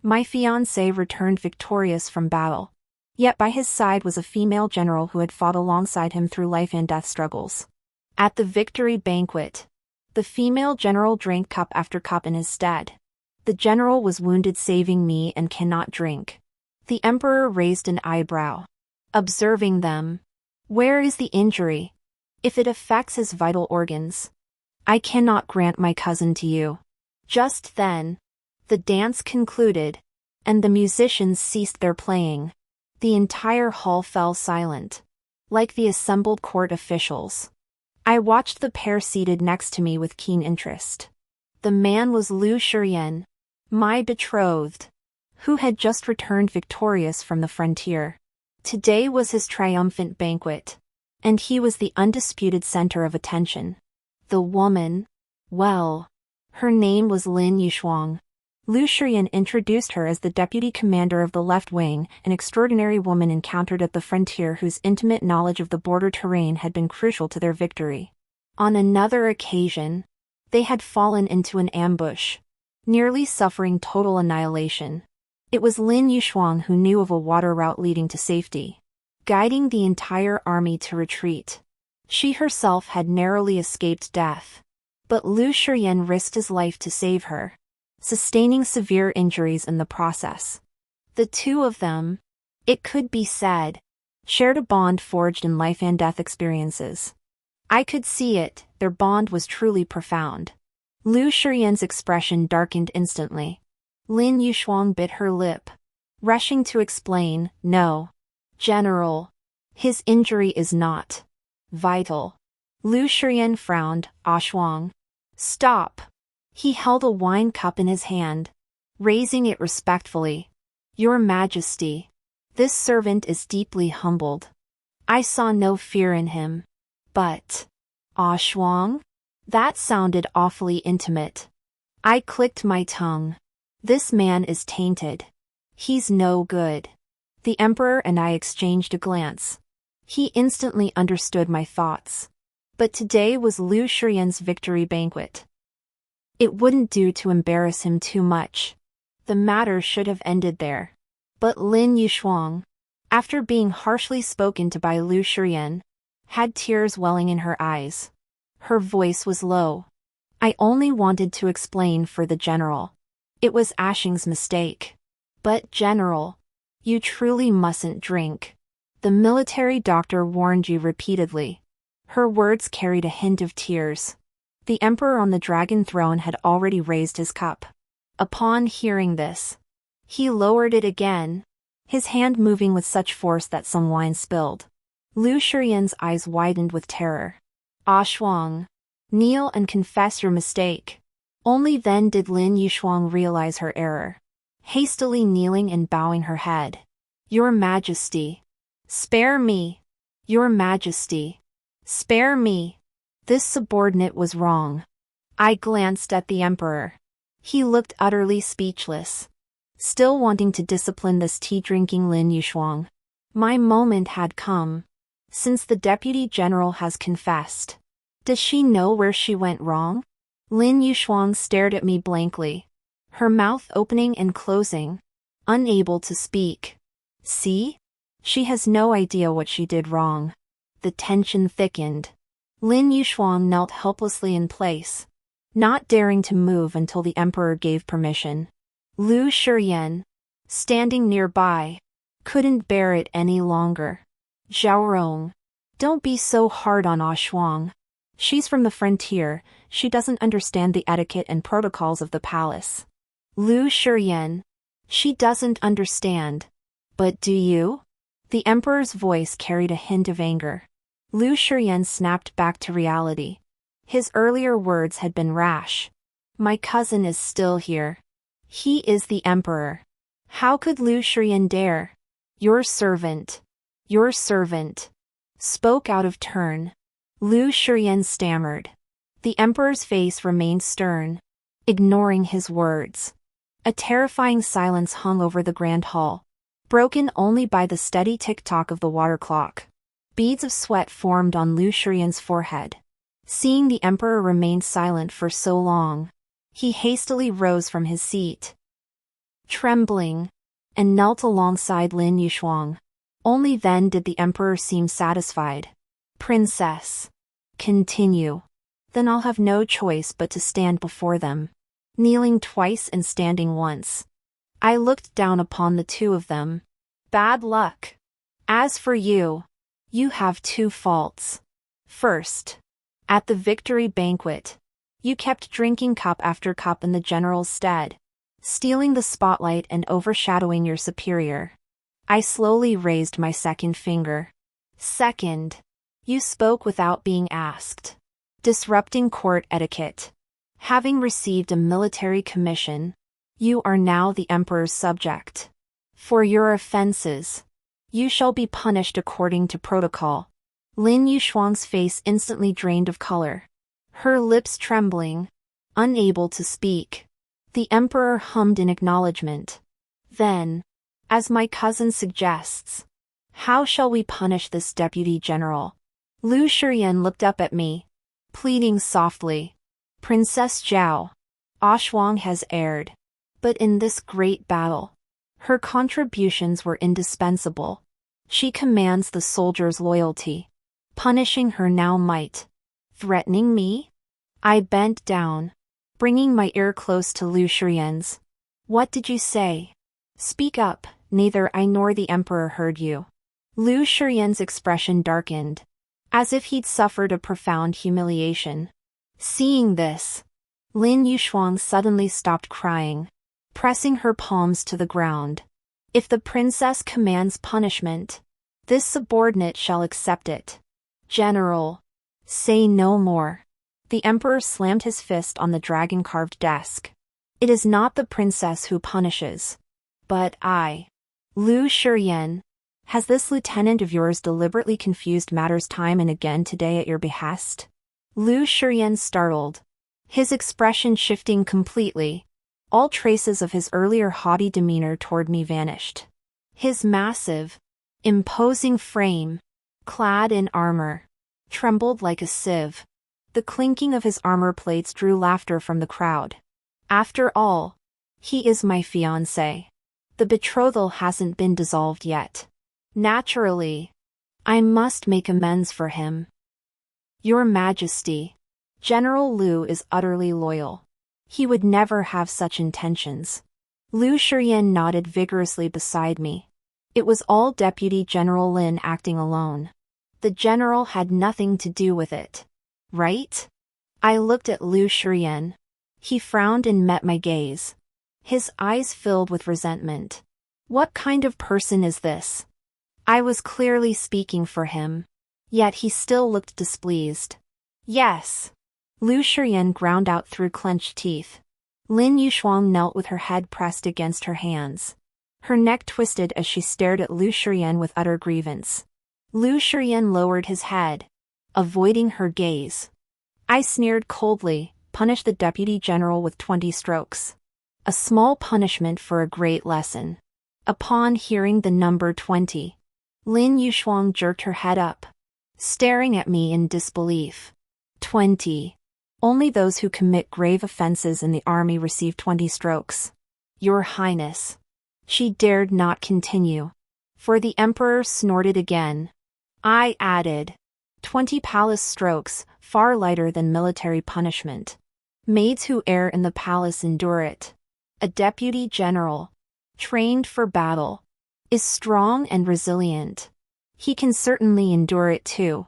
My fiancé returned victorious from battle. Yet by his side was a female general who had fought alongside him through life and death struggles. At the victory banquet, the female general drank cup after cup in his stead. The general was wounded, saving me, and cannot drink. The emperor raised an eyebrow, observing them. Where is the injury? If it affects his vital organs, I cannot grant my cousin to you. Just then, the dance concluded, and the musicians ceased their playing. The entire hall fell silent, like the assembled court officials. I watched the pair seated next to me with keen interest. The man was Lu Shiyan, my betrothed, who had just returned victorious from the frontier. Today was his triumphant banquet, and he was the undisputed center of attention. The woman, well, her name was Lin Yushuang. Lu Shiyan introduced her as the deputy commander of the left wing, an extraordinary woman encountered at the frontier whose intimate knowledge of the border terrain had been crucial to their victory. On another occasion, they had fallen into an ambush, nearly suffering total annihilation. It was Lin Yushuang who knew of a water route leading to safety, guiding the entire army to retreat. She herself had narrowly escaped death, but Lu Shiyan risked his life to save her, sustaining severe injuries in the process. The two of them, it could be said, shared a bond forged in life and death experiences. I could see it, their bond was truly profound. Lu Shiyan's expression darkened instantly. Lin Yushuang bit her lip, rushing to explain, "No, General, his injury is not vital." Lu Shiyan frowned. "Shuang, stop." He held a wine cup in his hand, raising it respectfully. "Your Majesty, this servant is deeply humbled." I saw no fear in him. But, Shuang? That sounded awfully intimate. I clicked my tongue. This man is tainted. He's no good. The emperor and I exchanged a glance. He instantly understood my thoughts. But today was Lu Shiyan's victory banquet. It wouldn't do to embarrass him too much. The matter should have ended there. But Lin Yushuang, after being harshly spoken to by Lu Shiyan, had tears welling in her eyes. Her voice was low. "I only wanted to explain for the general. It was Ashing's mistake. But General, you truly mustn't drink. The military doctor warned you repeatedly." Her words carried a hint of tears. The emperor on the dragon throne had already raised his cup. Upon hearing this, he lowered it again, his hand moving with such force that some wine spilled. Lu Shiyan's eyes widened with terror. "Shuang, kneel and confess your mistake." Only then did Lin Yushuang realize her error. Hastily kneeling and bowing her head. "Your Majesty, spare me. Your Majesty, spare me." This subordinate was wrong. I glanced at the emperor. He looked utterly speechless, still wanting to discipline this tea-drinking Lin Yushuang. My moment had come. Since the deputy general has confessed, does she know where she went wrong? Lin Yushuang stared at me blankly, her mouth opening and closing, unable to speak. See? She has no idea what she did wrong. The tension thickened. Lin Yushuang knelt helplessly in place, not daring to move until the emperor gave permission. Lu Shiyan, standing nearby, couldn't bear it any longer. "Zhaorong, don't be so hard on Shuang. She's from the frontier, she doesn't understand the etiquette and protocols of the palace." Lu Shiyan, "She doesn't understand. But do you?" The emperor's voice carried a hint of anger. Lu Shiyan snapped back to reality. His earlier words had been rash. "My cousin is still here. He is the emperor. How could Lu Shiyan dare?" Your servant, spoke out of turn. Lu Shiyan stammered. The emperor's face remained stern, ignoring his words. A terrifying silence hung over the grand hall, broken only by the steady tick-tock of the water clock. Beads of sweat formed on Lu Shiyan's forehead. Seeing the emperor remain silent for so long, he hastily rose from his seat. trembling, and knelt alongside Lin Yushuang. Only then did the emperor seem satisfied. Princess. Continue. Then I'll have no choice but to stand before them. Kneeling twice and standing once. I looked down upon the two of them. Bad luck. As for you, you have two faults. First, at the victory banquet, you kept drinking cup after cup in the general's stead, stealing the spotlight and overshadowing your superior. I slowly raised my second finger. Second, you spoke without being asked, disrupting court etiquette. Having received a military commission, you are now the emperor's subject. For your offenses, you shall be punished according to protocol. Lin Yushuang's face instantly drained of color. Her lips trembling, unable to speak. The emperor hummed in acknowledgement. Then, as my cousin suggests, how shall we punish this deputy general? Lu Shiyan looked up at me, pleading softly. Princess Zhao, Oshuang has erred. But in this great battle, her contributions were indispensable. She commands the soldiers' loyalty. Punishing her now might. Threatening me? I bent down, bringing my ear close to Lu Shiyan's. What did you say? Speak up, neither I nor the emperor heard you. Lu Shiyan's expression darkened, as if he'd suffered a profound humiliation. Seeing this, Lin Yushuang suddenly stopped crying, pressing her palms to the ground. If the princess commands punishment, this subordinate shall accept it. General, say no more. The emperor slammed his fist on the dragon-carved desk. It is not the princess who punishes, but I. Lu Shiyan, has this lieutenant of yours deliberately confused matters time and again today at your behest? Lu Shiyan startled, his expression shifting completely. All traces of his earlier haughty demeanor toward me vanished. His massive, imposing frame, clad in armor, trembled like a sieve. The clinking of his armor plates drew laughter from the crowd. After all, he is my fiancé. The betrothal hasn't been dissolved yet. Naturally, I must make amends for him. Your Majesty, General Lu is utterly loyal. He would never have such intentions. Lu Shiyan nodded vigorously beside me. It was all Deputy General Lin acting alone. The general had nothing to do with it. Right? I looked at Lu Shiyan. He frowned and met my gaze. His eyes filled with resentment. What kind of person is this? I was clearly speaking for him. Yet he still looked displeased. Yes. Lu Shiyan ground out through clenched teeth. Lin Yushuang knelt with her head pressed against her hands. Her neck twisted as she stared at Lu Shiyan with utter grievance. Lu Shiyan lowered his head, avoiding her gaze. I sneered coldly, punish the deputy general with 20 strokes. A small punishment for a great lesson. Upon hearing the number 20, Lin Yushuang jerked her head up, staring at me in disbelief. 20. Only those who commit grave offenses in the army receive 20 strokes. Your Highness. She dared not continue, for the emperor snorted again. I added, 20 palace strokes, far lighter than military punishment. Maids who err in the palace endure it. A deputy general, trained for battle, is strong and resilient. He can certainly endure it too.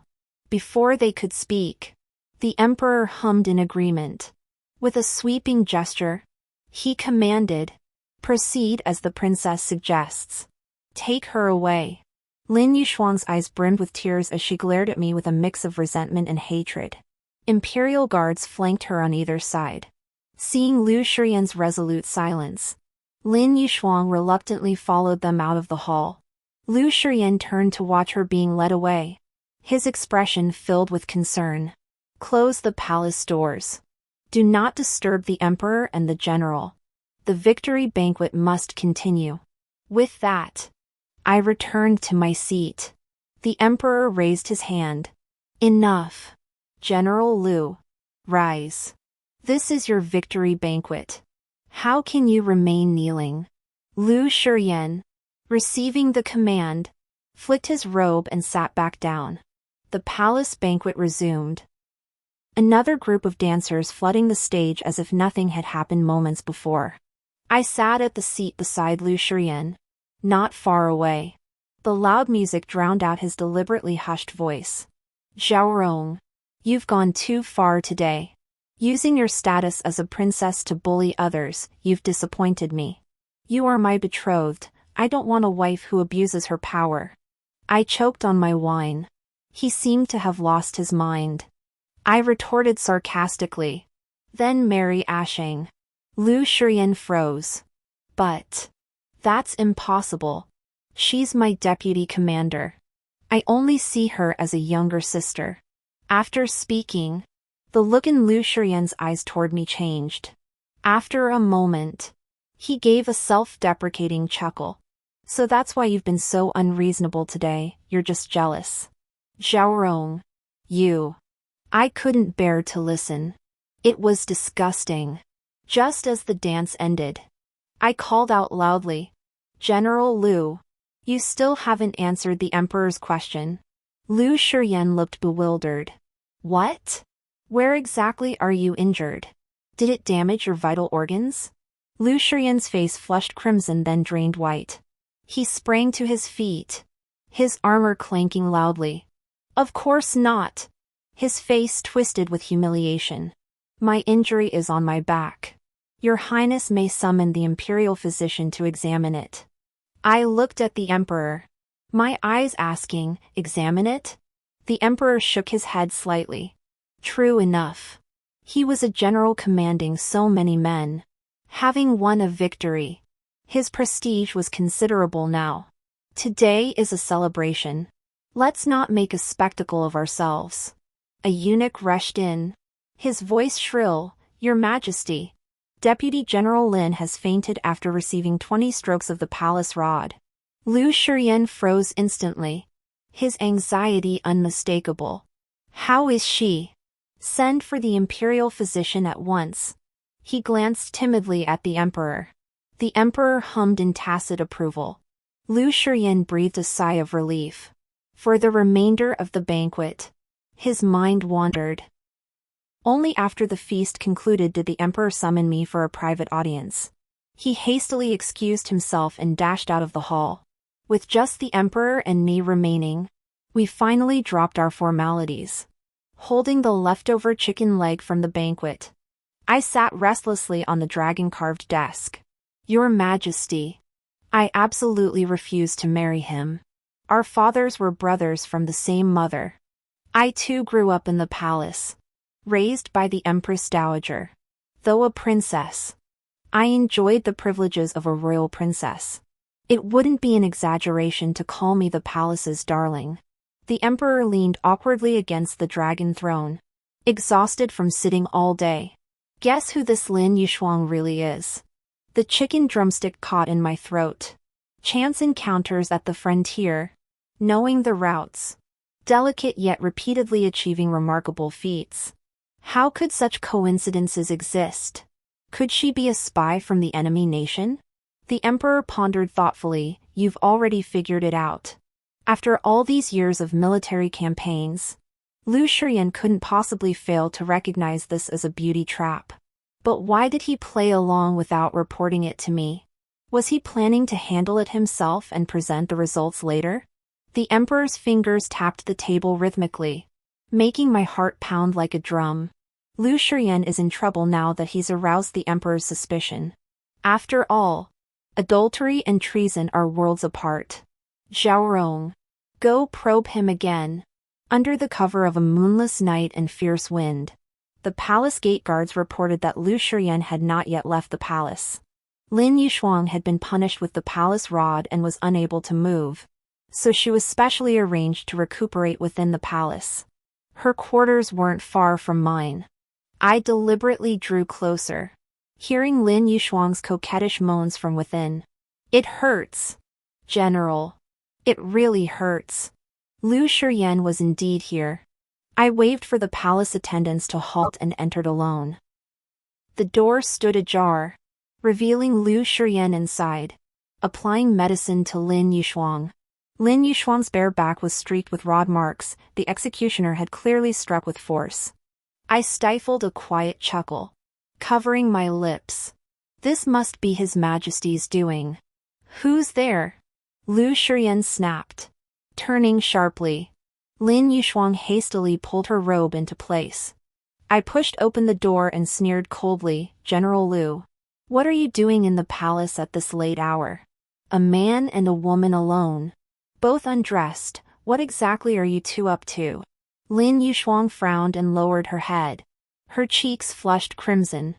Before they could speak, the emperor hummed in agreement. With a sweeping gesture, he commanded, proceed as the princess suggests. Take her away. Lin Yushuang's eyes brimmed with tears as she glared at me with a mix of resentment and hatred. Imperial guards flanked her on either side. Seeing Lu Shiyan's resolute silence, Lin Yushuang reluctantly followed them out of the hall. Lu Shiyan turned to watch her being led away, his expression filled with concern. Close the palace doors. Do not disturb the emperor and the general. The victory banquet must continue. With that, I returned to my seat. The emperor raised his hand. Enough. General Lu. Rise. This is your victory banquet. How can you remain kneeling? Lu Shiyan, receiving the command, flicked his robe and sat back down. The palace banquet resumed. Another group of dancers flooding the stage as if nothing had happened moments before. I sat at the seat beside Lu Shiyan, not far away. The loud music drowned out his deliberately hushed voice. Zhaorong, you've gone too far today. Using your status as a princess to bully others, you've disappointed me. You are my betrothed, I don't want a wife who abuses her power. I choked on my wine. He seemed to have lost his mind. I retorted sarcastically. Then marry Ashang. Lu Shiyan froze. But that's impossible. She's my deputy commander. I only see her as a younger sister. After speaking, the look in Lu Shiyan's eyes toward me changed. After a moment, he gave a self-deprecating chuckle. So that's why you've been so unreasonable today, you're just jealous. Zhaorong, you. I couldn't bear to listen. It was disgusting. Just as the dance ended, I called out loudly, General Lu, you still haven't answered the Emperor's question. Lu Shiyan looked bewildered. What? Where exactly are you injured? Did it damage your vital organs? Lu Shiyan's face flushed crimson then drained white. He sprang to his feet, his armor clanking loudly. Of course not. His face twisted with humiliation. My injury is on my back. Your Highness may summon the imperial physician to examine it. I looked at the Emperor, my eyes asking, examine it? The Emperor shook his head slightly. True enough. He was a general commanding so many men. Having won a victory, his prestige was considerable now. Today is a celebration. Let's not make a spectacle of ourselves. A eunuch rushed in, his voice shrill, Your Majesty. Deputy General Lin has fainted after receiving 20 strokes of the palace rod. Lu Shiyan froze instantly, his anxiety unmistakable. How is she? Send for the imperial physician at once. He glanced timidly at the Emperor. The Emperor hummed in tacit approval. Lu Shiyan breathed a sigh of relief. For the remainder of the banquet, his mind wandered. Only after the feast concluded did the Emperor summon me for a private audience. He hastily excused himself and dashed out of the hall. With just the Emperor and me remaining, we finally dropped our formalities. Holding the leftover chicken leg from the banquet, I sat restlessly on the dragon-carved desk. Your Majesty, I absolutely refuse to marry him. Our fathers were brothers from the same mother. I too grew up in the palace, raised by the Empress Dowager. Though a princess, I enjoyed the privileges of a royal princess. It wouldn't be an exaggeration to call me the palace's darling. The Emperor leaned awkwardly against the dragon throne, exhausted from sitting all day. Guess who this Lin Yushuang really is? The chicken drumstick caught in my throat. Chance encounters at the frontier, knowing the routes. Delicate yet repeatedly achieving remarkable feats. How could such coincidences exist? Could she be a spy from the enemy nation? The Emperor pondered thoughtfully, You've already figured it out. After all these years of military campaigns, Lu Shiyan couldn't possibly fail to recognize this as a beauty trap. But why did he play along without reporting it to me? Was he planning to handle it himself and present the results later? The Emperor's fingers tapped the table rhythmically, making my heart pound like a drum. Lu Shiyan is in trouble now that he's aroused the Emperor's suspicion. After all, adultery and treason are worlds apart. Zhaorong, go probe him again. Under the cover of a moonless night and fierce wind, the palace gate guards reported that Lu Shiyan had not yet left the palace. Lin Yushuang had been punished with the palace rod and was unable to move, so she was specially arranged to recuperate within the palace. Her quarters weren't far from mine. I deliberately drew closer, hearing Lin Yushuang's coquettish moans from within. It hurts, General. It really hurts. Lu Shiyan was indeed here. I waved for the palace attendants to halt and entered alone. The door stood ajar, revealing Lu Shiyan inside. Applying medicine to Lin Yushuang. Lin Yushuang's bare back was streaked with rod marks, the executioner had clearly struck with force. I stifled a quiet chuckle, covering my lips. This must be His Majesty's doing. Who's there? Lu Shiyan snapped, turning sharply. Lin Yushuang hastily pulled her robe into place. I pushed open the door and sneered coldly, General Lu. What are you doing in the palace at this late hour? A man and a woman alone. Both undressed, what exactly are you two up to? Lin Yushuang frowned and lowered her head. Her cheeks flushed crimson.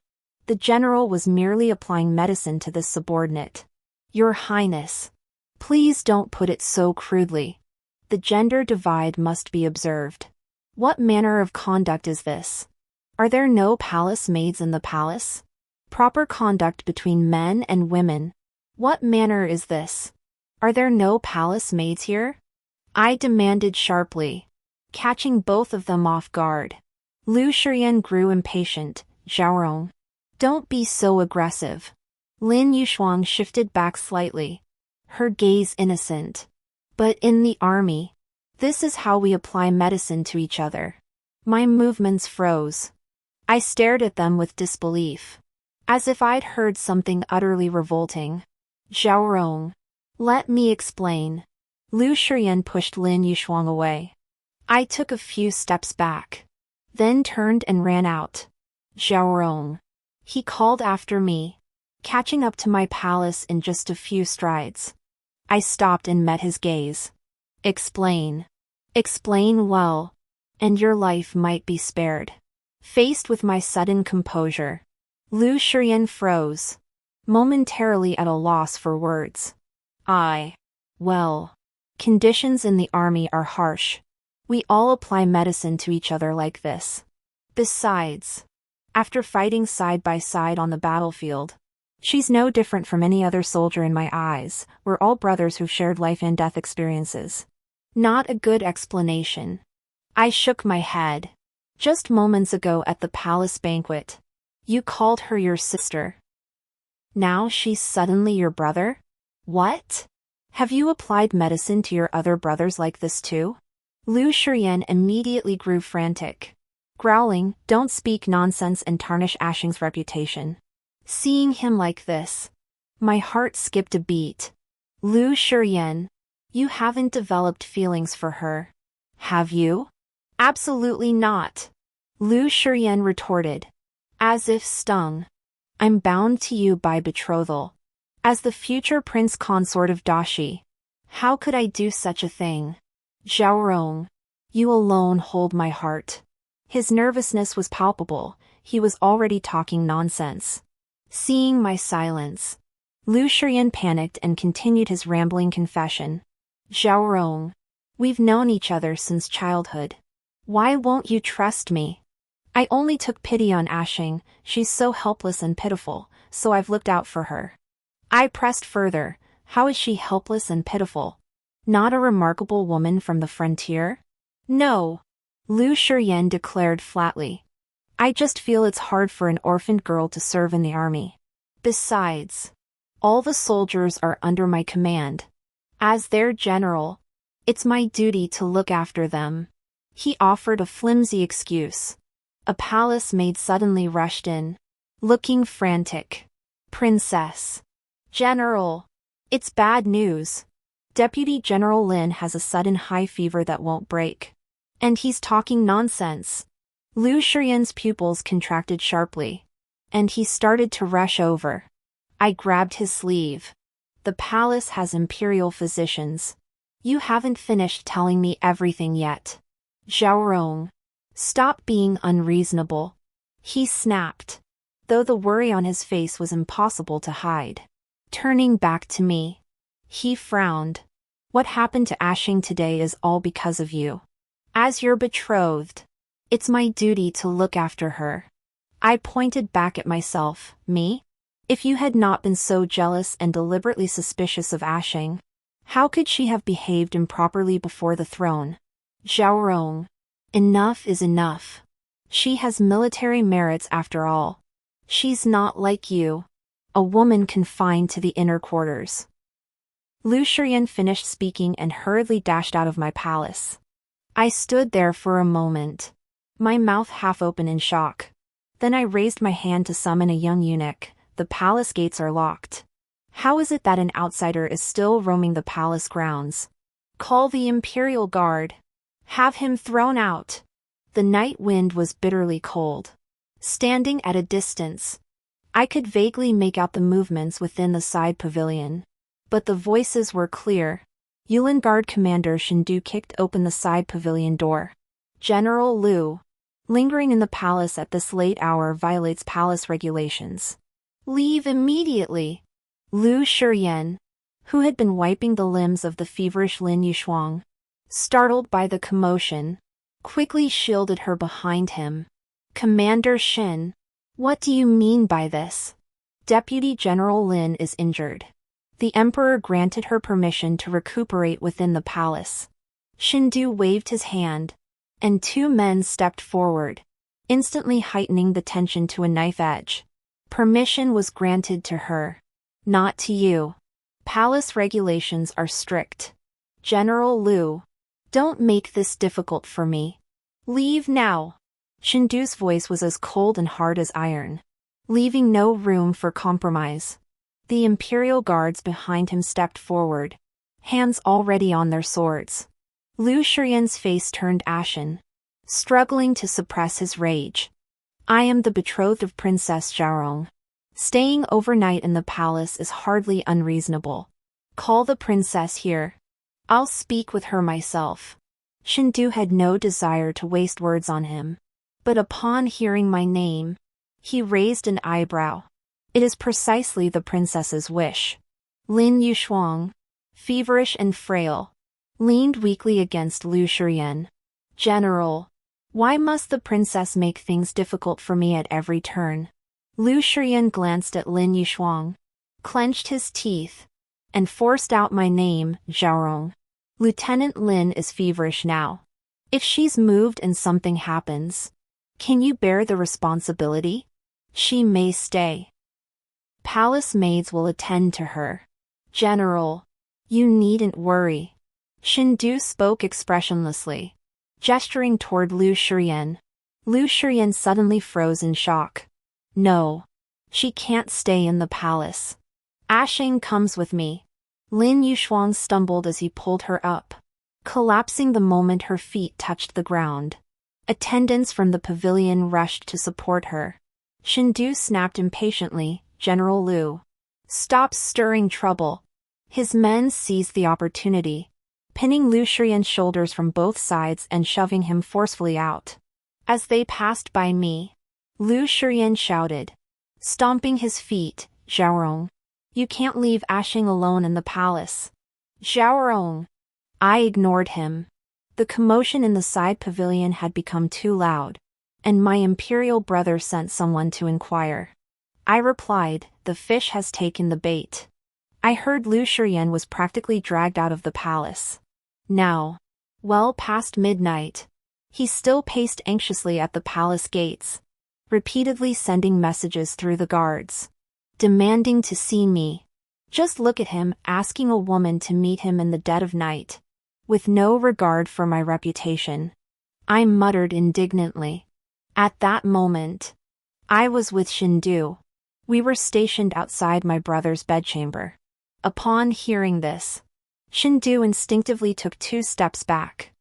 The general was merely applying medicine to this subordinate. Your Highness. Please don't put it so crudely. The gender divide must be observed. What manner of conduct is this? Are there no palace maids in the palace? Proper conduct between men and women. What manner is this? Are there no palace maids here? I demanded sharply, catching both of them off guard. Lu Shiyan grew impatient. Zhaorong. Don't be so aggressive. Lin Yushuang shifted back slightly, her gaze innocent. But in the army, this is how we apply medicine to each other. My movements froze. I stared at them with disbelief, as if I'd heard something utterly revolting. Zhaorong. Let me explain. Lu Shiyan pushed Lin Yushuang away. I took a few steps back, then turned and ran out. Zhaorong. He called after me, catching up to my palace in just a few strides. I stopped and met his gaze. Explain. Explain well, and your life might be spared. Faced with my sudden composure, Lu Shiyan froze, momentarily at a loss for words. Well, conditions in the army are harsh. We all apply medicine to each other like this. Besides, after fighting side by side on the battlefield, she's no different from any other soldier in my eyes. We're all brothers who've shared life and death experiences. Not a good explanation. I shook my head. Just moments ago at the palace banquet, you called her your sister. Now she's suddenly your brother? What? Have you applied medicine to your other brothers like this too? Lu Shiyan immediately grew frantic, growling, don't speak nonsense and tarnish Ashing's reputation. Seeing him like this, my heart skipped a beat. Lu Shiyan, you haven't developed feelings for her, have you? Absolutely not. Lu Shiyan retorted, as if stung. I'm bound to you by betrothal. As the future prince consort of Dashi, how could I do such a thing? Zhaorong, you alone hold my heart. His nervousness was palpable, he was already talking nonsense. Seeing my silence, Lu Shiyan panicked and continued his rambling confession. Zhaorong, we've known each other since childhood. Why won't you trust me? I only took pity on Ashing, she's so helpless and pitiful, so I've looked out for her. I pressed further, how is she helpless and pitiful? Not a remarkable woman from the frontier? No. Lu Shiyan declared flatly. I just feel it's hard for an orphaned girl to serve in the army. Besides, all the soldiers are under my command. As their general, it's my duty to look after them. He offered a flimsy excuse. A palace maid suddenly rushed in, looking frantic. Princess. General. It's bad news. Deputy General Lin has a sudden high fever that won't break. And he's talking nonsense. Lu Shiyan's pupils contracted sharply, and he started to rush over. I grabbed his sleeve. The palace has imperial physicians. You haven't finished telling me everything yet. Zhaorong. Stop being unreasonable. He snapped, though the worry on his face was impossible to hide. Turning back to me, he frowned. What happened to Ashing today is all because of you. As your betrothed, it's my duty to look after her. I pointed back at myself. Me? If you had not been so jealous and deliberately suspicious of Ashing, how could she have behaved improperly before the throne? Zhaorong. Enough is enough. She has military merits after all. She's not like you, a woman confined to the inner quarters. Lu Shiyan finished speaking and hurriedly dashed out of my palace. I stood there for a moment, my mouth half open in shock. Then I raised my hand to summon a young eunuch. The palace gates are locked. How is it that an outsider is still roaming the palace grounds? Call the Imperial Guard. Have him thrown out. The night wind was bitterly cold. Standing at a distance, I could vaguely make out the movements within the side pavilion. But the voices were clear. Yulin Guard Commander Shindu kicked open the side pavilion door. General Lu, lingering in the palace at this late hour violates palace regulations. Leave immediately. Lu Shiyan, who had been wiping the limbs of the feverish Lin Yushuang, startled by the commotion, quickly shielded her behind him. Commander Shin, what do you mean by this? Deputy General Lin is injured. The Emperor granted her permission to recuperate within the palace. Shindu waved his hand, and two men stepped forward, instantly heightening the tension to a knife edge. Permission was granted to her, not to you. Palace regulations are strict. General Lu, don't make this difficult for me. Leave now. Shindu's voice was as cold and hard as iron, leaving no room for compromise. The Imperial Guards behind him stepped forward, hands already on their swords. Lu Shiyan's face turned ashen, struggling to suppress his rage. I am the betrothed of Princess Zhaorong. Staying overnight in the palace is hardly unreasonable. Call the princess here. I'll speak with her myself. Shindu had no desire to waste words on him. But upon hearing my name, he raised an eyebrow. It is precisely the princess's wish. Lin Yushuang, feverish and frail, leaned weakly against Lu Shiyan. General, why must the princess make things difficult for me at every turn? Lu Shiyan glanced at Lin Yushuang, clenched his teeth, and forced out my name, Zhaorong. Lieutenant Lin is feverish now. If she's moved and something happens, can you bear the responsibility? She may stay. Palace maids will attend to her. General, you needn't worry. Shindu spoke expressionlessly, gesturing toward Lu Shiyan. Lu Shiyan suddenly froze in shock. No. She can't stay in the palace. Ashing comes with me. Lin Yushuang stumbled as he pulled her up, collapsing the moment her feet touched the ground. Attendants from the pavilion rushed to support her. Shindu snapped impatiently, General Lu, stop stirring trouble. His men seized the opportunity, pinning Lu Shiyan's shoulders from both sides and shoving him forcefully out. As they passed by me, Lu Shiyan shouted, stomping his feet, Zhaorong, you can't leave Ashing alone in the palace. Zhaorong. I ignored him. The commotion in the side pavilion had become too loud, and my imperial brother sent someone to inquire. I replied, the fish has taken the bait. I heard Lu Shiyan was practically dragged out of the palace. Now, well past midnight, he still paced anxiously at the palace gates, repeatedly sending messages through the guards, demanding to see me. Just look at him asking a woman to meet him in the dead of night, with no regard for my reputation. I muttered indignantly. At that moment, I was with Shindu. We were stationed outside my brother's bedchamber. Upon hearing this, Shindu instinctively took 2 steps back.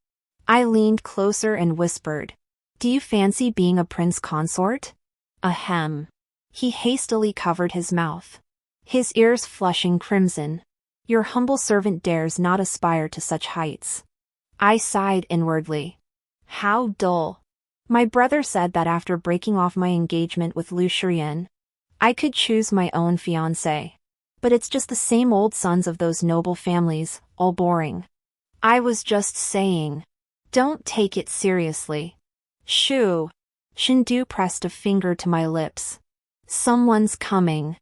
I leaned closer and whispered, do you fancy being a prince consort? Ahem. He hastily covered his mouth, his ears flushing crimson. Your humble servant dares not aspire to such heights. I sighed inwardly. How dull. My brother said that after breaking off my engagement with Lu Shiyan, I could choose my own fiancé. But it's just the same old sons of those noble families, all boring. I was just saying. Don't take it seriously. Shoo. Shindu pressed a finger to my lips. Someone's coming.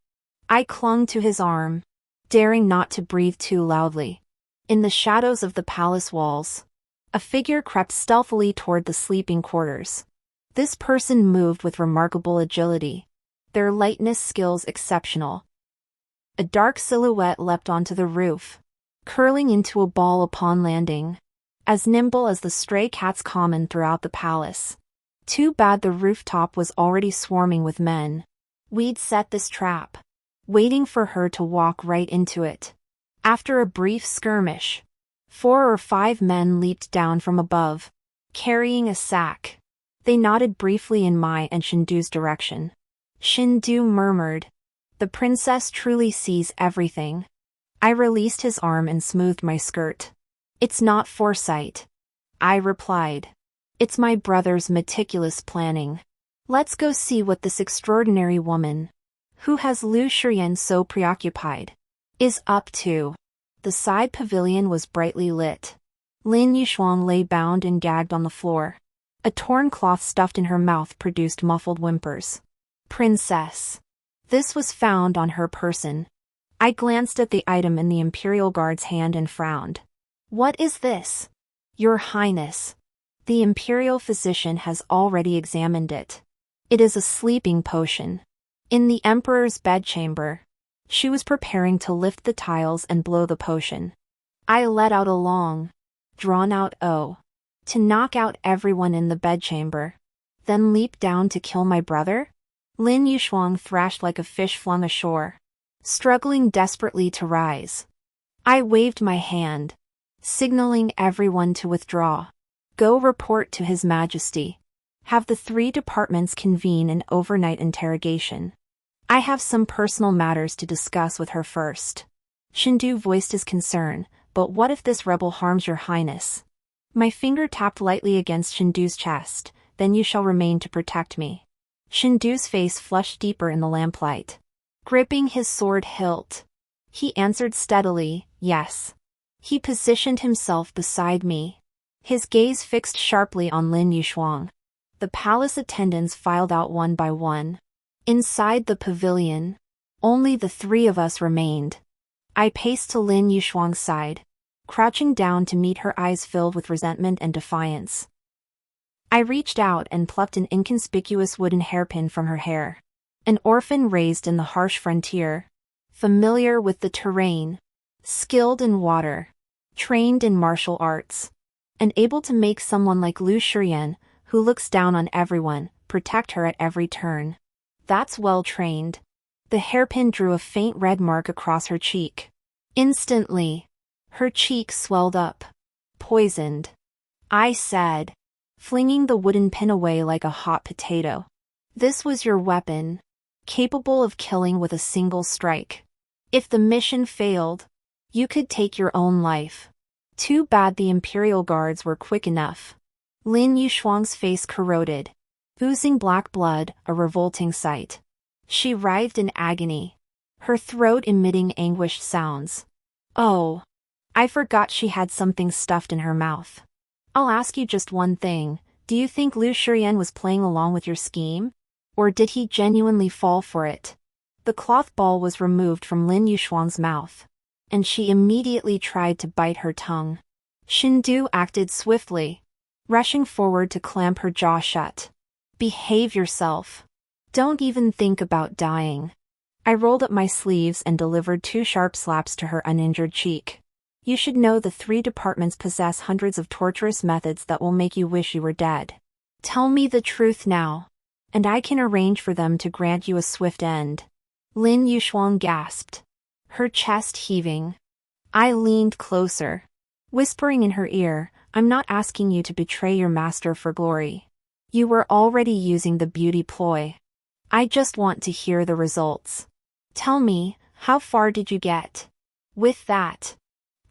I clung to his arm, daring not to breathe too loudly. In the shadows of the palace walls, a figure crept stealthily toward the sleeping quarters. This person moved with remarkable agility, their lightness skills exceptional. A dark silhouette leapt onto the roof, curling into a ball upon landing, as nimble as the stray cats common throughout the palace. Too bad the rooftop was already swarming with men. We'd set this trap, waiting for her to walk right into it. After a brief skirmish, 4 or 5 men leaped down from above, carrying a sack. They nodded briefly in my and Shindu's direction. Shindu murmured, "The princess truly sees everything." I released his arm and smoothed my skirt. "It's not foresight," I replied. "It's my brother's meticulous planning. Let's go see what this extraordinary woman, who has Lu Shiyan so preoccupied, is up to." The side pavilion was brightly lit. Lin Yushuang lay bound and gagged on the floor. A torn cloth stuffed in her mouth produced muffled whimpers. "Princess." This was found on her person. I glanced at the item in the Imperial Guard's hand and frowned. "What is this?" "Your Highness. The Imperial physician has already examined it. It is a sleeping potion. In the Emperor's bedchamber." She was preparing to lift the tiles and blow the potion. I let out a long, drawn-out "oh," to knock out everyone in the bedchamber. Then leap down to kill my brother? Lin Yushuang thrashed like a fish flung ashore, struggling desperately to rise. I waved my hand, signaling everyone to withdraw. "Go report to His Majesty. Have the 3 departments convene an overnight interrogation. I have some personal matters to discuss with her first." Shindu voiced his concern, "But what if this rebel harms your highness?" My finger tapped lightly against Shindu's chest. "Then you shall remain to protect me." Shindu's face flushed deeper in the lamplight. Gripping his sword hilt, he answered steadily, "Yes." He positioned himself beside me, his gaze fixed sharply on Lin Yushuang. The palace attendants filed out one by one. Inside the pavilion, only the 3 of us remained. I paced to Lin Yushuang's side, crouching down to meet her eyes filled with resentment and defiance. I reached out and plucked an inconspicuous wooden hairpin from her hair. An orphan raised in the harsh frontier, familiar with the terrain, skilled in water, trained in martial arts, and able to make someone like Lu Shiyan, who looks down on everyone, protect her at every turn. That's well trained. The hairpin drew a faint red mark across her cheek. Instantly, her cheek swelled up. "Poisoned," I said, flinging the wooden pin away like a hot potato. "This was your weapon, capable of killing with a single strike. If the mission failed, you could take your own life. Too bad the Imperial Guards were quick enough." Lin Yushuang's face corroded, oozing black blood, a revolting sight. She writhed in agony, her throat emitting anguished sounds. "Oh, I forgot she had something stuffed in her mouth. I'll ask you just one thing. Do you think Lu Shiyan was playing along with your scheme? Or did he genuinely fall for it?" The cloth ball was removed from Lin Yushuang's mouth, and she immediately tried to bite her tongue. Shindu acted swiftly, rushing forward to clamp her jaw shut. "Behave yourself. Don't even think about dying." I rolled up my sleeves and delivered 2 sharp slaps to her uninjured cheek. "You should know the 3 departments possess hundreds of torturous methods that will make you wish you were dead. Tell me the truth now, and I can arrange for them to grant you a swift end." Lin Yushuang gasped, her chest heaving. I leaned closer, whispering in her ear, "I'm not asking you to betray your master for glory. You were already using the beauty ploy. I just want to hear the results. Tell me, how far did you get?" With that,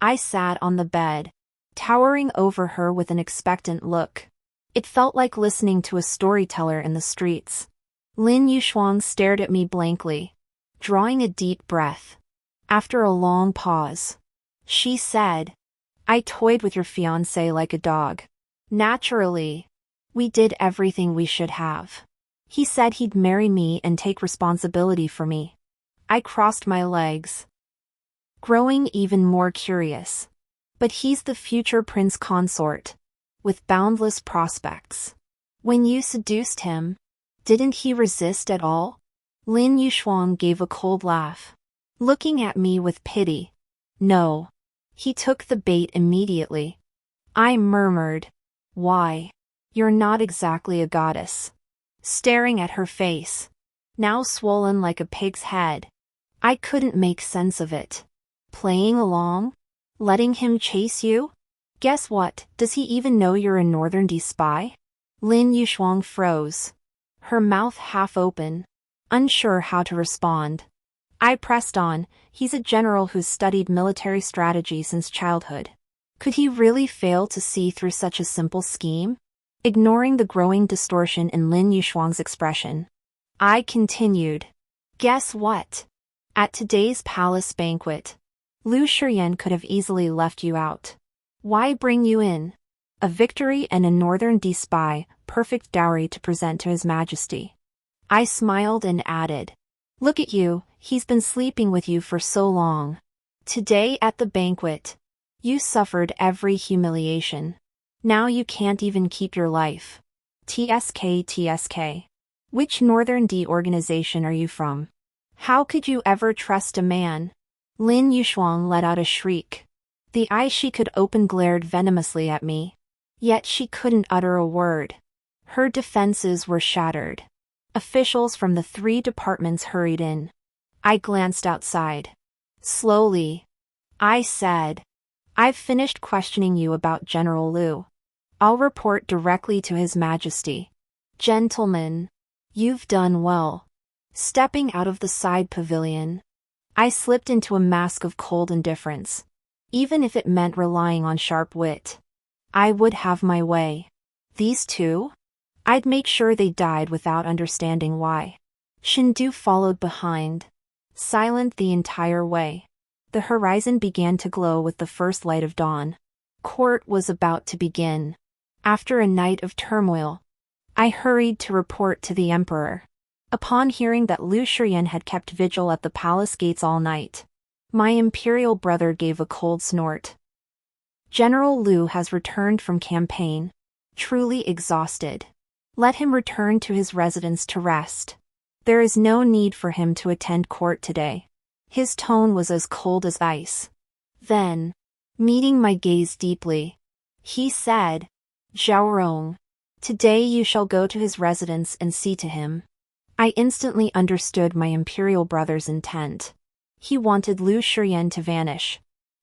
I sat on the bed, towering over her with an expectant look. It felt like listening to a storyteller in the streets. Lin Yushuang stared at me blankly, drawing a deep breath. After a long pause, she said, "I toyed with your fiancé like a dog. Naturally, we did everything we should have. He said he'd marry me and take responsibility for me." I crossed my legs, growing even more curious. "But he's the future prince consort, with boundless prospects. When you seduced him, didn't he resist at all?" Lin Yushuang gave a cold laugh, looking at me with pity. "No. He took the bait immediately. I murmured, "Why? You're not exactly a goddess." Staring at her face, now swollen like a pig's head, I couldn't make sense of it. Playing along? Letting him chase you? Guess what, does he even know you're a Northern spy? Lin Yushuang froze, her mouth half open, unsure how to respond. I pressed on, he's a general who's studied military strategy since childhood. Could he really fail to see through such a simple scheme? Ignoring the growing distortion in Lin Yushuang's expression, I continued. Guess what? At today's palace banquet, Lu Shiyan could have easily left you out. Why bring you in? A victory and a Northern spy, perfect dowry to present to His Majesty. I smiled and added, look at you, he's been sleeping with you for so long. Today at the banquet, you suffered every humiliation. Now you can't even keep your life. TSK. Which Northern organization are you from? How could you ever trust a man? Lin Yushuang let out a shriek. The eyes she could open glared venomously at me. Yet she couldn't utter a word. Her defenses were shattered. Officials from the 3 departments hurried in. I glanced outside. Slowly, I said, I've finished questioning you about General Liu. I'll report directly to His Majesty. Gentlemen, you've done well. Stepping out of the side pavilion, I slipped into a mask of cold indifference. Even if it meant relying on sharp wit, I would have my way. These two? I'd make sure they died without understanding why. Shindu followed behind, silent the entire way. The horizon began to glow with the first light of dawn. Court was about to begin. After a night of turmoil, I hurried to report to the emperor. Upon hearing that Lu Shiyan had kept vigil at the palace gates all night, my imperial brother gave a cold snort. General Liu has returned from campaign, truly exhausted. Let him return to his residence to rest. There is no need for him to attend court today. His tone was as cold as ice. Then, meeting my gaze deeply, he said, Zhaorong, today you shall go to his residence and see to him. I instantly understood my imperial brother's intent. He wanted Lu Shiyan to vanish.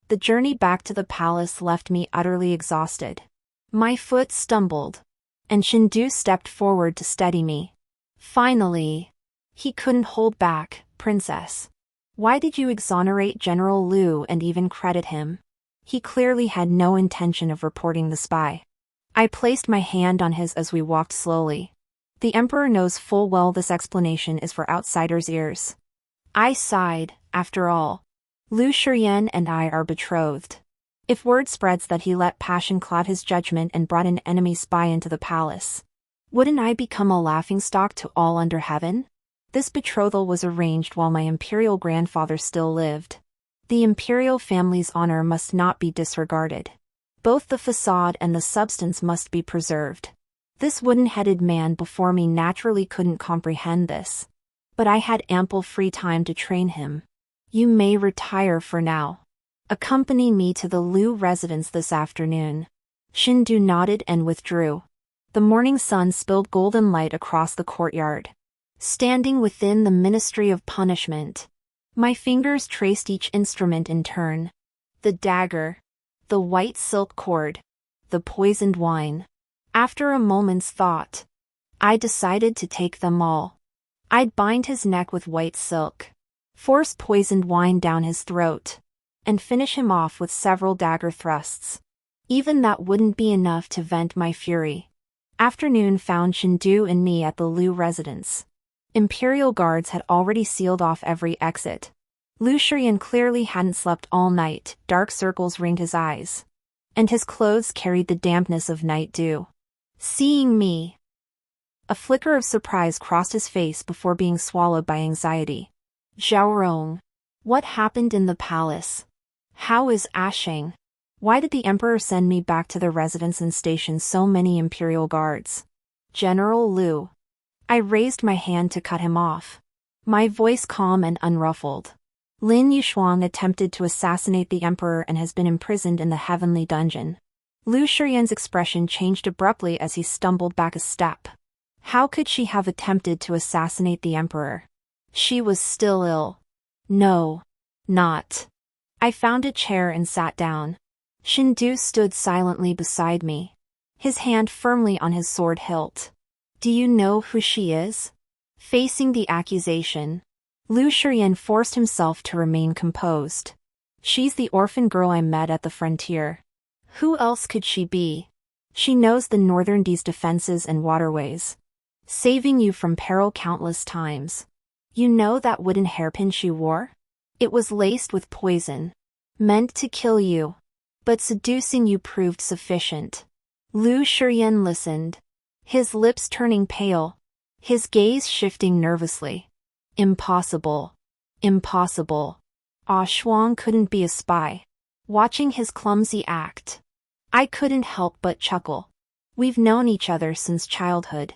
The journey back to the palace left me utterly exhausted. My foot stumbled, and Shindu stepped forward to steady me. Finally, he couldn't hold back. Princess, why did you exonerate General Liu and even credit him? He clearly had no intention of reporting the spy. I placed my hand on his as we walked slowly. The emperor knows full well this explanation is for outsiders' ears. I sighed. After all, Lu Shiyan and I are betrothed. If word spreads that he let passion cloud his judgment and brought an enemy spy into the palace, wouldn't I become a laughingstock to all under heaven? This betrothal was arranged while my imperial grandfather still lived. The imperial family's honor must not be disregarded. Both the facade and the substance must be preserved. This wooden-headed man before me naturally couldn't comprehend this. But I had ample free time to train him. You may retire for now. Accompany me to the Liu residence this afternoon. Shindu nodded and withdrew. The morning sun spilled golden light across the courtyard. Standing within the Ministry of Punishment, my fingers traced each instrument in turn. The dagger, the white silk cord, the poisoned wine. After a moment's thought, I decided to take them all. I'd bind his neck with white silk, force poisoned wine down his throat, and finish him off with several dagger thrusts. Even that wouldn't be enough to vent my fury. Afternoon found Shindu and me at the Liu residence. Imperial guards had already sealed off every exit. Lu Shiyan clearly hadn't slept all night. Dark circles ringed his eyes, and his clothes carried the dampness of night dew. Seeing me, a flicker of surprise crossed his face before being swallowed by anxiety. Zhaorong, what happened in the palace? How is Ashing? Why did the emperor send me back to the residence and station so many imperial guards? General Liu. I raised my hand to cut him off, my voice calm and unruffled. Lin Yushuang attempted to assassinate the emperor and has been imprisoned in the heavenly dungeon. Lu Shiyan's expression changed abruptly as he stumbled back a step. How could she have attempted to assassinate the emperor? She was still ill. No. Not. I found a chair and sat down. Shindu stood silently beside me, his hand firmly on his sword hilt. Do you know who she is? Facing the accusation, Lu Shiyan forced himself to remain composed. She's the orphan girl I met at the frontier. Who else could she be? She knows the Northern D's defenses and waterways, saving you from peril countless times. You know that wooden hairpin she wore? It was laced with poison, meant to kill you. But seducing you proved sufficient. Lu Shiyan listened, his lips turning pale, his gaze shifting nervously. Impossible. Impossible. Ah Shuang couldn't be a spy. Watching his clumsy act, I couldn't help but chuckle. We've known each other since childhood.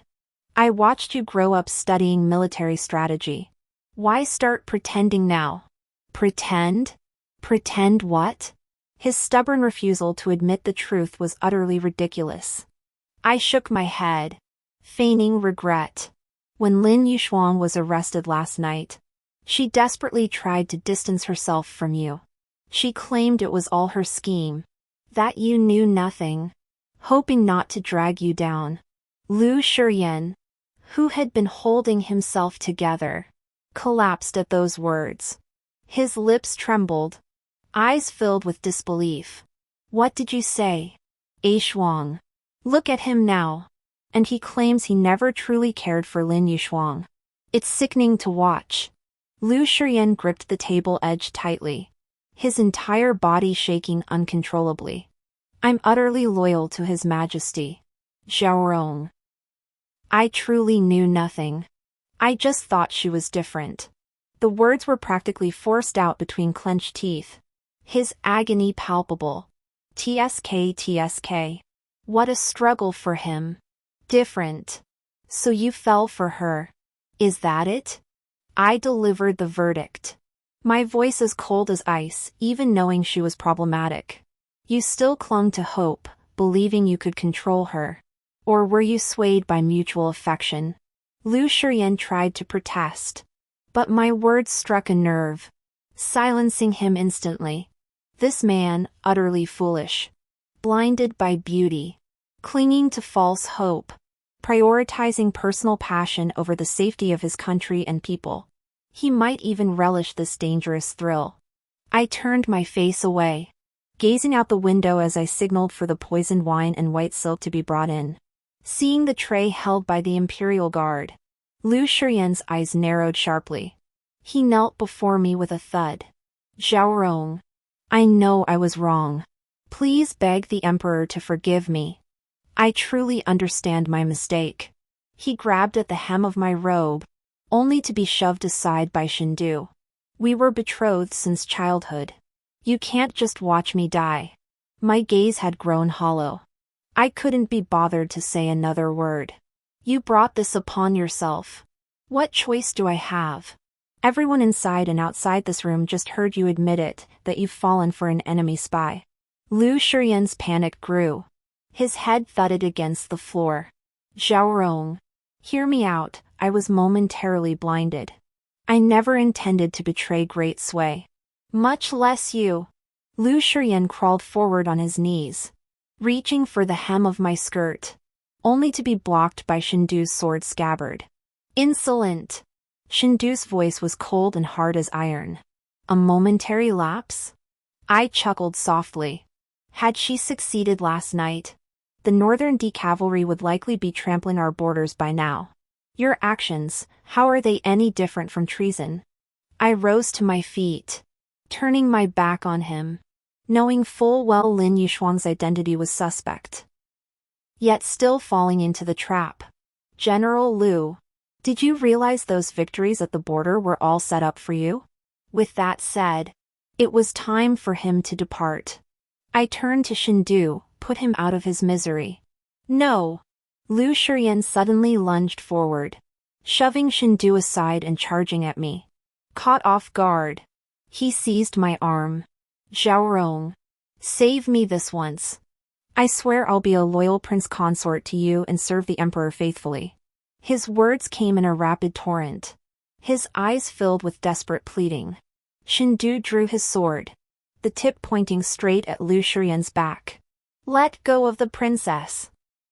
I watched you grow up studying military strategy. Why start pretending now? Pretend? Pretend what? His stubborn refusal to admit the truth was utterly ridiculous. I shook my head, feigning regret. When Lin Yushuang was arrested last night, she desperately tried to distance herself from you. She claimed it was all her scheme, that you knew nothing, hoping not to drag you down. Lu Shiyan, who had been holding himself together, collapsed at those words. His lips trembled, eyes filled with disbelief. What did you say? A Shuang. Look at him now. And he claims he never truly cared for Lin Yushuang. It's sickening to watch. Lu Shiyan gripped the table edge tightly, his entire body shaking uncontrollably. I'm utterly loyal to His Majesty. Zhaorong. I truly knew nothing. I just thought she was different. The words were practically forced out between clenched teeth, his agony palpable. TSK. What a struggle for him. Different. So you fell for her. Is that it? I delivered the verdict. My voice as cold as ice, even knowing she was problematic. You still clung to hope, believing you could control her. Or were you swayed by mutual affection? Lu Shiyan tried to protest, but my words struck a nerve, silencing him instantly. This man, utterly foolish, blinded by beauty, clinging to false hope, prioritizing personal passion over the safety of his country and people. He might even relish this dangerous thrill. I turned my face away, gazing out the window as I signaled for the poisoned wine and white silk to be brought in. Seeing the tray held by the Imperial Guard, Lu Shiyan's eyes narrowed sharply. He knelt before me with a thud. Zhaorong, I know I was wrong. Please beg the Emperor to forgive me. I truly understand my mistake. He grabbed at the hem of my robe, only to be shoved aside by Shindu. We were betrothed since childhood. You can't just watch me die. My gaze had grown hollow. I couldn't be bothered to say another word. You brought this upon yourself. What choice do I have? Everyone inside and outside this room just heard you admit it, that you've fallen for an enemy spy. Lu Shiyan's panic grew. His head thudded against the floor. Zhaorong, hear me out, I was momentarily blinded. I never intended to betray Great Sway. Much less you. Lu Shiyan crawled forward on his knees, reaching for the hem of my skirt, only to be blocked by Shindu's sword scabbard. Insolent! Shindu's voice was cold and hard as iron. A momentary lapse? I chuckled softly. Had she succeeded last night, the Northern D cavalry would likely be trampling our borders by now. Your actions, how are they any different from treason? I rose to my feet, turning my back on him, knowing full well Lin Yushuang's identity was suspect, yet still falling into the trap. General Lu, did you realize those victories at the border were all set up for you? With that said, it was time for him to depart. I turned to Shindu, put him out of his misery. No! Lu Shiyan suddenly lunged forward, shoving Shindu aside and charging at me. Caught off guard, He seized my arm. Zhaorong. Save me this once. I swear I'll be a loyal prince consort to you and serve the emperor faithfully. His words came in a rapid torrent. His eyes filled with desperate pleading. Shindu drew his sword, the tip pointing straight at Lu Shiyan's back. Let go of the princess.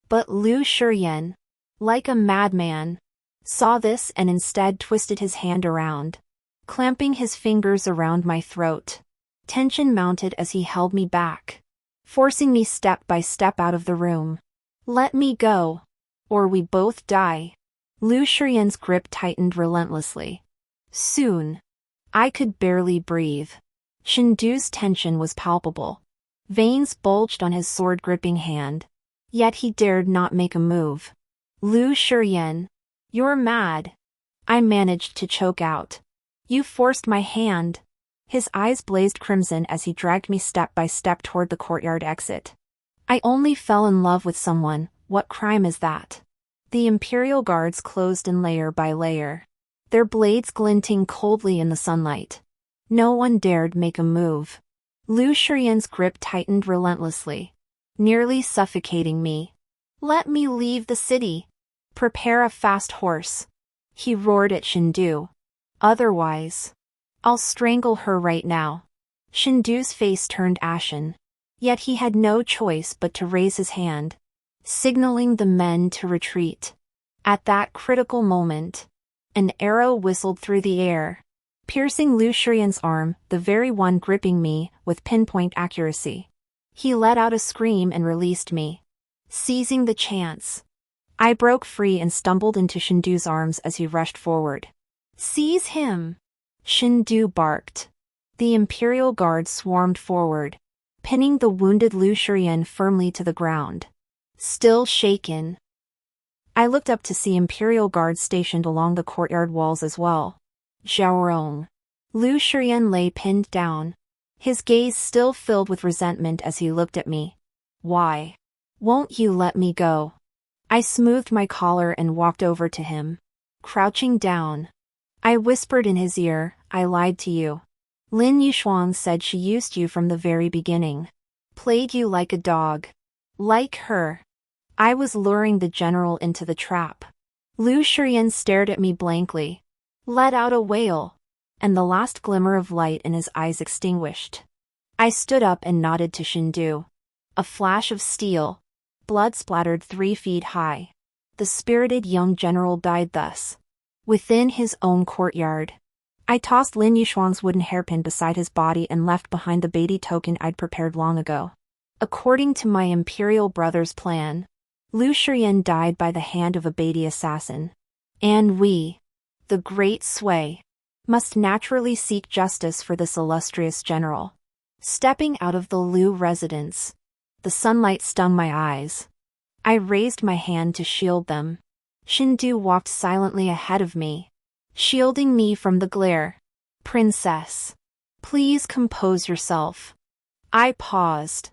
But Lu Shiyan, like a madman, saw this and instead twisted his hand around, clamping his fingers around my throat. Tension mounted as he held me back, forcing me step by step out of the room. Let me go, or we both die. Lu Shiyan's grip tightened relentlessly. Soon, I could barely breathe. Shindu's tension was palpable. Veins bulged on his sword-gripping hand. Yet he dared not make a move. Lu Shiyan, you're mad. I managed to choke out. You forced my hand. His eyes blazed crimson as he dragged me step by step toward the courtyard exit. I only fell in love with someone. What crime is that? The Imperial Guards closed in layer by layer, their blades glinting coldly in the sunlight. No one dared make a move. Lu Shiyan's grip tightened relentlessly, nearly suffocating me. Let me leave the city. Prepare a fast horse. He roared at Shindu. Otherwise, I'll strangle her right now. Shindu's face turned ashen. Yet he had no choice but to raise his hand, signaling the men to retreat. At that critical moment, an arrow whistled through the air, piercing Lu Shiyan's arm, the very one gripping me, with pinpoint accuracy. He let out a scream and released me. Seizing the chance, I broke free and stumbled into Shindu's arms as he rushed forward. Seize him! Shindu barked. The Imperial Guard swarmed forward, pinning the wounded Lu Shiyan firmly to the ground. Still shaken, I looked up to see Imperial Guards stationed along the courtyard walls as well. Zhaorong. Lu Shiyan lay pinned down, his gaze still filled with resentment as he looked at me. Why won't you let me go? I smoothed my collar and walked over to him. Crouching down, I whispered in his ear, I lied to you. Lin Yushuang said she used you from the very beginning. Played you like a dog. Like her. I was luring the general into the trap. Lu Shiyan stared at me blankly, let out a wail, and the last glimmer of light in his eyes extinguished. I stood up and nodded to Shindu. A flash of steel. Blood splattered 3 feet high. The spirited young general died thus, within his own courtyard. I tossed Lin Yushuang's wooden hairpin beside his body and left behind the Beatty token I'd prepared long ago. According to my imperial brother's plan, Lu Shiyan died by the hand of a Beatty assassin. And we, the great Sui, must naturally seek justice for this illustrious general. Stepping out of the Lu residence, the sunlight stung my eyes. I raised my hand to shield them. Shindu walked silently ahead of me, shielding me from the glare. Princess, please compose yourself. I paused,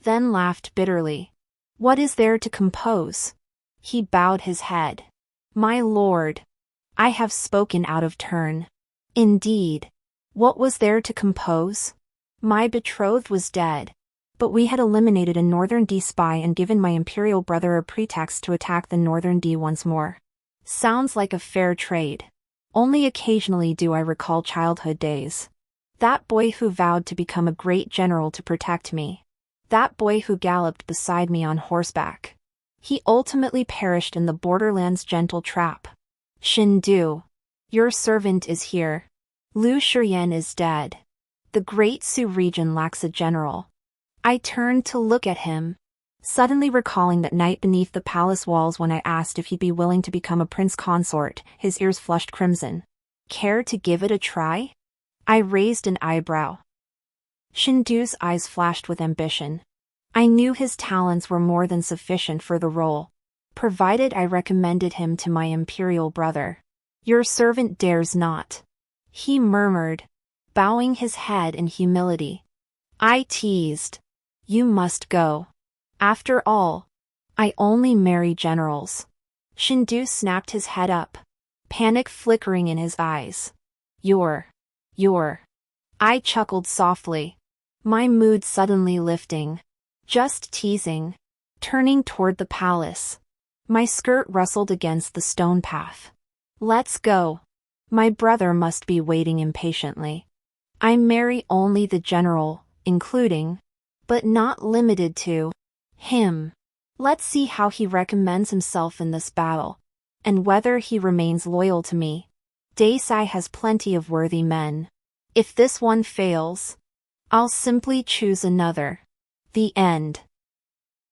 then laughed bitterly. What is there to compose? He bowed his head. My lord, I have spoken out of turn. Indeed, what was there to compose? My betrothed was dead, but we had eliminated a Northern D spy and given my imperial brother a pretext to attack the Northern D once more. Sounds like a fair trade. Only occasionally do I recall childhood days. That boy who vowed to become a great general to protect me. That boy who galloped beside me on horseback. He ultimately perished in the borderland's gentle trap. Shindu, your servant is here. Lu Shiyan is dead. The great Su region lacks a general. I turned to look at him, suddenly recalling that night beneath the palace walls when I asked if he'd be willing to become a prince consort. His ears flushed crimson. Care to give it a try? I raised an eyebrow. Shindu's eyes flashed with ambition. I knew his talents were more than sufficient for the role, provided I recommended him to my imperial brother. Your servant dares not, he murmured, bowing his head in humility. I teased. You must go. After all, I only marry generals. Shindu snapped his head up, panic flickering in his eyes. You're. I chuckled softly, my mood suddenly lifting. Just teasing. Turning toward the palace. My skirt rustled against the stone path. Let's go. My brother must be waiting impatiently. I marry only the general, including, but not limited to, him. Let's see how he recommends himself in this battle, and whether he remains loyal to me. Daysai has plenty of worthy men. If this one fails, I'll simply choose another. The end.